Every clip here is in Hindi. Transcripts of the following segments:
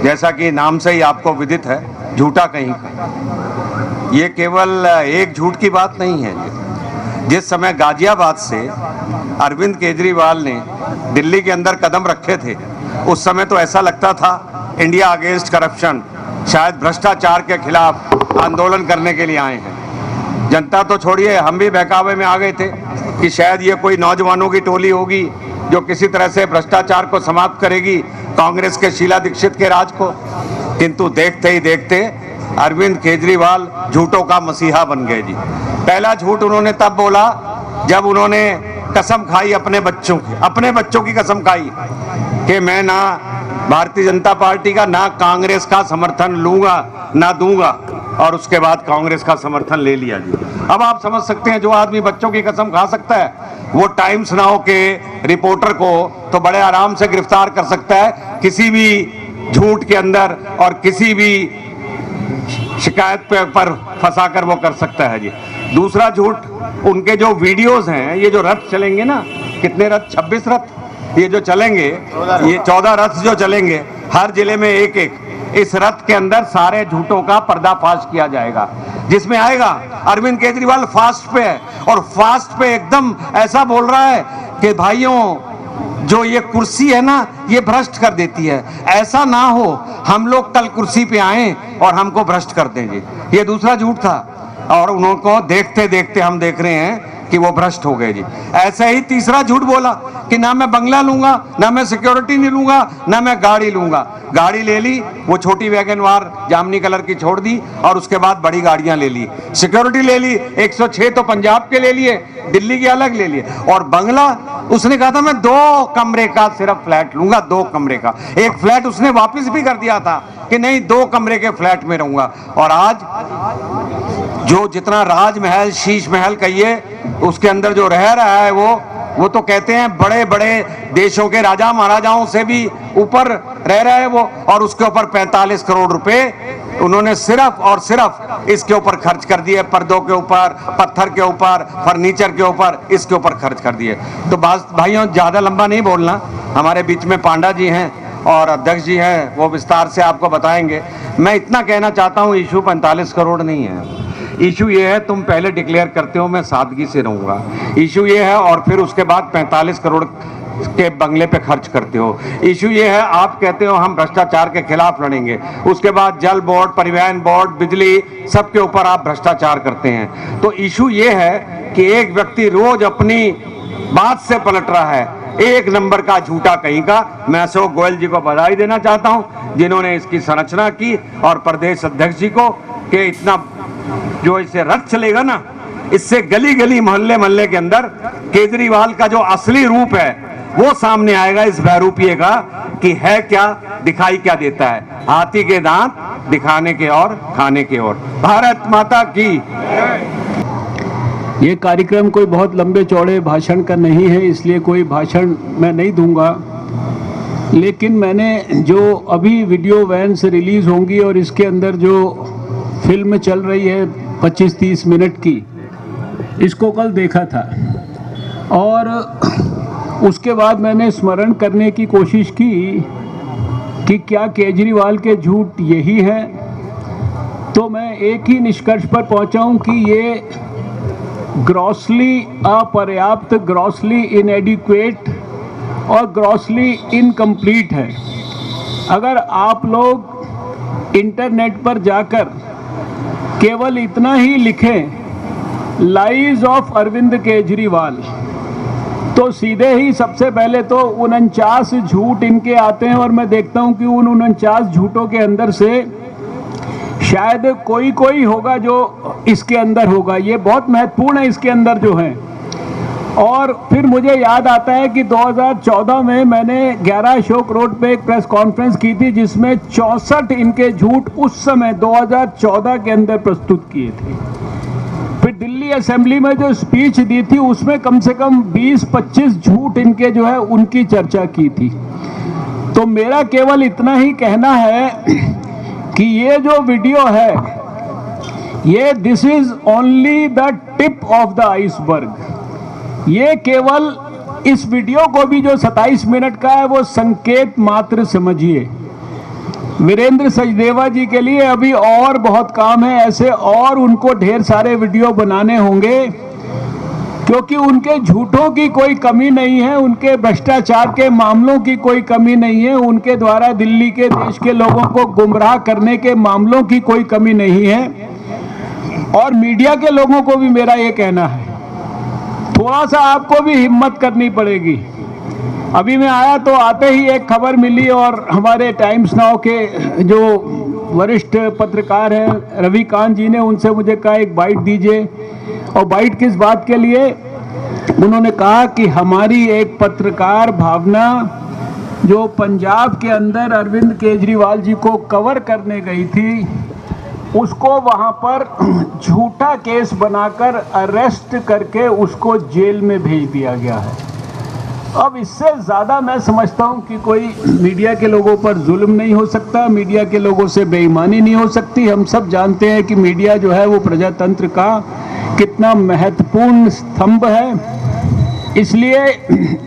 जैसा कि नाम से ही आपको विदित है, झूठा कहीं का। ये केवल एक झूठ की बात नहीं है। जिस समय गाजियाबाद से अरविंद केजरीवाल ने दिल्ली के अंदर कदम रखे थे, उस समय तो ऐसा लगता था इंडिया अगेंस्ट करप्शन, शायद भ्रष्टाचार के खिलाफ आंदोलन करने के लिए आए हैं। जनता तो छोड़िए, हम भी बहकावे में आ गए थे कि शायद ये कोई नौजवानों की टोली होगी जो किसी तरह से भ्रष्टाचार को समाप्त करेगी, कांग्रेस के शीला दीक्षित के राज को। किंतु देखते ही देखते अरविंद केजरीवाल झूठों का मसीहा बन गए जी। पहला झूठ उन्होंने तब बोला जब उन्होंने कसम खाई अपने बच्चों की कसम खाई कि मैं ना भारतीय जनता पार्टी का ना कांग्रेस का समर्थन लूंगा ना दूंगा, और उसके बाद कांग्रेस का समर्थन ले लिया जी। अब आप समझ सकते हैं, जो आदमी बच्चों की कसम खा सकता है वो टाइम्स नाउ के रिपोर्टर को तो बड़े आराम से गिरफ्तार कर सकता है किसी भी झूठ के अंदर, और किसी भी शिकायत पर फंसाकर वो कर सकता है जी। दूसरा झूठ, उनके जो वीडियोस हैं, ये जो रथ चलेंगे ना, कितने रथ, 26 रथ ये जो चलेंगे, ये 14 रथ जो चलेंगे, हर जिले में एक एक, इस रथ के अंदर सारे झूठों का पर्दाफाश किया जाएगा, जिसमें आएगा अरविंद केजरीवाल फास्ट पे है, और फास्ट पे एकदम ऐसा बोल रहा है कि भाइयों जो ये कुर्सी है ना, ये भ्रष्ट कर देती है, ऐसा ना हो हम लोग कल कुर्सी पे आए और हमको भ्रष्ट कर देंगे। ये दूसरा झूठ था, और उनको देखते देखते हम देख रहे हैं कि वो भ्रष्ट हो गए जी। ऐसे ही तीसरा झूठ बोला कि ना मैं बंगला लूंगा, ना मैं सिक्योरिटी नहीं लूंगा, ना मैं गाड़ी लूंगा। गाड़ी ले ली, वो छोटी वैगन वार जामनी कलर की छोड़ दी, और उसके बाद बड़ी गाड़ियां ले ली। सिक्योरिटी ले ली, 106 तो पंजाब के ले लिए, दिल्ली के अलग ले लिए। और बंगला उसने कहा था मैं 2 कमरे का सिर्फ फ्लैट लूंगा, 2 कमरे का। एक फ्लैट उसने वापिस भी कर दिया था कि नहीं 2 कमरे के फ्लैट में रहूंगा। और आज जो जितना राजमहल, शीश महल कहिए, उसके अंदर जो रह रहा है वो तो कहते हैं बड़े बड़े देशों के राजा महाराजाओं से भी ऊपर रह रहा है वो। और उसके ऊपर 45 करोड़ रुपए उन्होंने सिर्फ और सिर्फ इसके ऊपर खर्च कर दिए, पर्दों के ऊपर, पत्थर के ऊपर, फर्नीचर के ऊपर, इसके ऊपर खर्च कर दिए। तो भाइयों ज्यादा लंबा नहीं बोलना, हमारे बीच में पांडा जी हैं और अध्यक्ष जी हैं, वो विस्तार से आपको बताएंगे। मैं इतना कहना चाहता हूँ, इशू 45 करोड़ नहीं है। इशू ये है, तुम पहले डिक्लेयर करते हो मैं सादगी से रहूंगा, इशू ये है, और फिर उसके बाद 45 करोड़ के बंगले पे खर्च करते हो। इशू ये है, आप कहते हो हम भ्रष्टाचार के खिलाफ लड़ेंगे, उसके बाद जल बोर्ड, परिवहन बोर्ड, बिजली, सबके ऊपर आप भ्रष्टाचार करते हैं। तो इशू ये है कि एक व्यक्ति रोज अपनी बात से पलट रहा है, एक नंबर का झूठा कहीं का। मैं अशोक गोयल जी को बधाई देना चाहता हूं जिन्होंने इसकी संरचना की, और प्रदेश अध्यक्ष जी को, कि इतना जो इसे रथ चलेगा ना, इससे गली गली मोहल्ले मोहल्ले के अंदर केजरीवाल का जो असली रूप है वो सामने आएगा, इस बहरूपिये का, कि है क्या, दिखाई क्या देता है। हाथी के दांत दिखाने के और खाने के और। भारत माता की। ये कार्यक्रम कोई बहुत लंबे चौड़े भाषण का नहीं है, इसलिए कोई भाषण मैं नहीं दूंगा। लेकिन मैंने जो अभी वीडियो वैन से रिलीज होंगी और इसके अंदर जो फिल्म चल रही है 25-30 मिनट की, इसको कल देखा था, और उसके बाद मैंने स्मरण करने की कोशिश की कि क्या केजरीवाल के झूठ यही हैं। तो मैं एक ही निष्कर्ष पर पहुंचा हूं कि ये ग्रॉसली अपर्याप्त, ग्रॉसली इनएडिक्वेट और ग्रॉसली इनकम्प्लीट है। अगर आप लोग इंटरनेट पर जाकर केवल इतना ही लिखें लाइज ऑफ अरविंद केजरीवाल, तो सीधे ही सबसे पहले तो 49 झूठ इनके आते हैं, और मैं देखता हूं कि उन 49 झूठों के अंदर से शायद कोई होगा जो इसके अंदर होगा। ये बहुत महत्वपूर्ण है इसके अंदर जो है। और फिर मुझे याद आता है कि 2014 में मैंने 11 अशोक रोड पे एक प्रेस कॉन्फ्रेंस की थी, जिसमें 64 इनके झूठ उस समय 2014 के अंदर प्रस्तुत किए थे। फिर दिल्ली असेंबली में जो स्पीच दी थी उसमें कम से कम 20-25 झूठ इनके जो है उनकी चर्चा की थी। तो मेरा केवल इतना ही कहना है कि ये जो वीडियो है, ये this is only the tip of the iceberg. ये केवल इस वीडियो को भी जो 27 मिनट का है वो संकेत मात्र समझिए। वीरेंद्र सचदेवा जी के लिए अभी और बहुत काम है ऐसे, और उनको ढेर सारे वीडियो बनाने होंगे, क्योंकि उनके झूठों की कोई कमी नहीं है, उनके भ्रष्टाचार के मामलों की कोई कमी नहीं है, उनके द्वारा दिल्ली के देश के लोगों को गुमराह करने के मामलों की कोई कमी नहीं है। और मीडिया के लोगों को भी मेरा ये कहना है, थोड़ा सा आपको भी हिम्मत करनी पड़ेगी। अभी मैं आया तो आते ही एक खबर मिली, और हमारे टाइम्स नाउ के जो वरिष्ठ पत्रकार हैं रविकांत जी ने उनसे मुझे कहा एक बाइट दीजिए। और बाइट किस बात के लिए? उन्होंने कहा कि हमारी एक पत्रकार भावना जो पंजाब के अंदर अरविंद केजरीवाल जी को कवर करने गई थी, उसको वहां पर झूठा केस बनाकर अरेस्ट करके उसको जेल में भेज दिया गया है। अब इससे ज़्यादा मैं समझता हूं कि कोई मीडिया के लोगों पर जुल्म नहीं हो सकता, मीडिया के लोगों से बेईमानी नहीं हो सकती। हम सब जानते हैं कि मीडिया जो है वो प्रजातंत्र का कितना महत्वपूर्ण स्तंभ है। इसलिए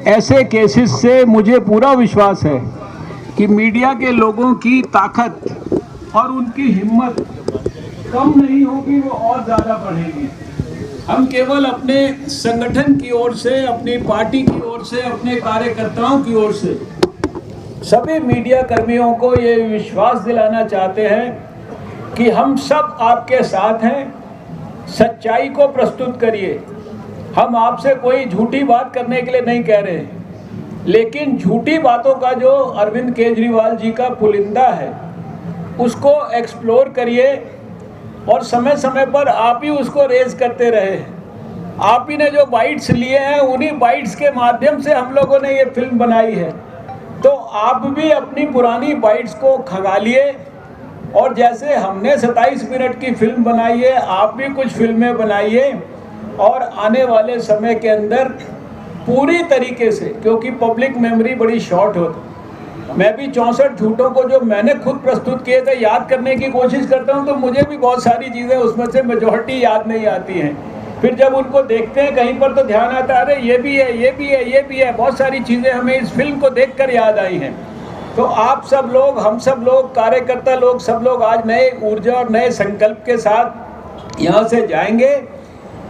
ऐसे केसेस से मुझे पूरा विश्वास है कि मीडिया के लोगों की ताकत और उनकी हिम्मत कम नहीं होगी, वो और ज़्यादा बढ़ेगी। हम केवल अपने संगठन की ओर से, अपनी पार्टी की ओर से, अपने कार्यकर्ताओं की ओर से सभी मीडिया कर्मियों को ये विश्वास दिलाना चाहते हैं कि हम सब आपके साथ हैं। सच्चाई को प्रस्तुत करिए। हम आपसे कोई झूठी बात करने के लिए नहीं कह रहे हैं, लेकिन झूठी बातों का जो अरविंद केजरीवाल जी का पुलिंदा है उसको एक्सप्लोर करिए, और समय समय पर आप ही उसको रेज करते रहे। आप ही ने जो बाइट्स लिए हैं उन्हीं बाइट्स के माध्यम से हम लोगों ने ये फिल्म बनाई है, तो आप भी अपनी पुरानी बाइट्स को खंगालिए। और जैसे हमने 27 मिनट की फिल्म बनाई है, आप भी कुछ फिल्में बनाइए, और आने वाले समय के अंदर पूरी तरीके से, क्योंकि पब्लिक मेमोरी बड़ी शॉर्ट होती, मैं भी 64 झूठों को जो मैंने खुद प्रस्तुत किए थे याद करने की कोशिश करता हूं, तो मुझे भी बहुत सारी चीज़ें उसमें से मेजॉरिटी याद नहीं आती हैं। फिर जब उनको देखते हैं कहीं पर तो ध्यान आता है, अरे ये भी है, ये भी है, ये भी है। बहुत सारी चीज़ें हमें इस फिल्म को देखकर याद आई हैं। तो आप सब लोग, हम सब लोग, कार्यकर्ता लोग, सब लोग आज नए ऊर्जा और नए संकल्प के साथ यहाँ से जाएंगे।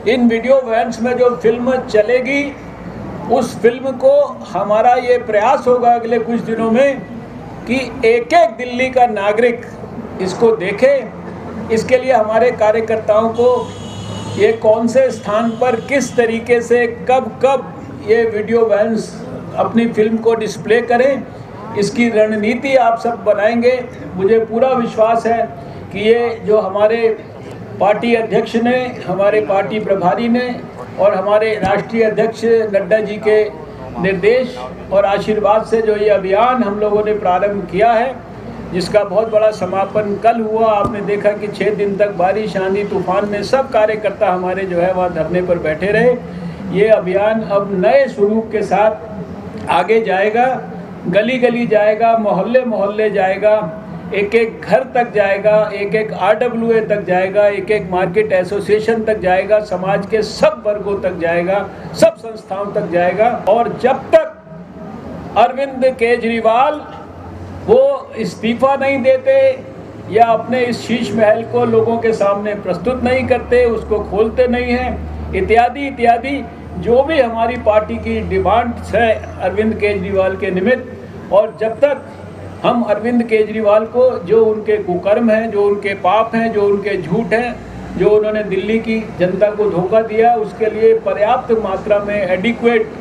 इन वीडियो वैन्स में जो फिल्म चलेगी, उस फिल्म को हमारा ये प्रयास होगा अगले कुछ दिनों में कि एक एक दिल्ली का नागरिक इसको देखे। इसके लिए हमारे कार्यकर्ताओं को ये कौन से स्थान पर, किस तरीके से, कब कब ये वीडियो वैन्स अपनी फिल्म को डिस्प्ले करें, इसकी रणनीति आप सब बनाएंगे। मुझे पूरा विश्वास है कि ये जो हमारे पार्टी अध्यक्ष ने, हमारे पार्टी प्रभारी ने और हमारे राष्ट्रीय अध्यक्ष नड्डा जी के निर्देश और आशीर्वाद से जो ये अभियान हम लोगों ने प्रारंभ किया है, जिसका बहुत बड़ा समापन कल हुआ। आपने देखा कि 6 दिन तक बारिश, आंधी, तूफान में सब कार्यकर्ता हमारे जो है वहाँ धरने पर बैठे रहे। ये अभियान अब नए स्वरूप के साथ आगे जाएगा, गली गली जाएगा, मोहल्ले मोहल्ले जाएगा, एक एक घर तक जाएगा, एक एक RWA तक जाएगा, एक एक मार्केट एसोसिएशन तक जाएगा, समाज के सब वर्गों तक जाएगा, सब संस्थाओं तक जाएगा। और जब तक अरविंद केजरीवाल वो इस्तीफा नहीं देते या अपने इस शीश महल को लोगों के सामने प्रस्तुत नहीं करते, उसको खोलते नहीं हैं, इत्यादि इत्यादि जो भी हमारी पार्टी की डिमांड्स है अरविंद केजरीवाल के निमित्त, और जब तक हम अरविंद केजरीवाल को, जो उनके कुकर्म हैं, जो उनके पाप हैं, जो उनके झूठ हैं, जो उन्होंने दिल्ली की जनता को धोखा दिया, उसके लिए पर्याप्त मात्रा में एडिक्वेट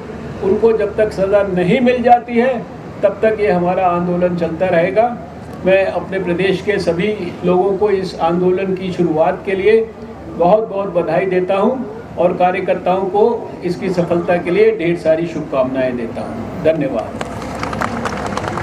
उनको जब तक सज़ा नहीं मिल जाती है, तब तक ये हमारा आंदोलन चलता रहेगा। मैं अपने प्रदेश के सभी लोगों को इस आंदोलन की शुरुआत के लिए बहुत बहुत बधाई देता हूं, और कार्यकर्ताओं को इसकी सफलता के लिए ढेर सारी शुभकामनाएं देता हूं। धन्यवाद।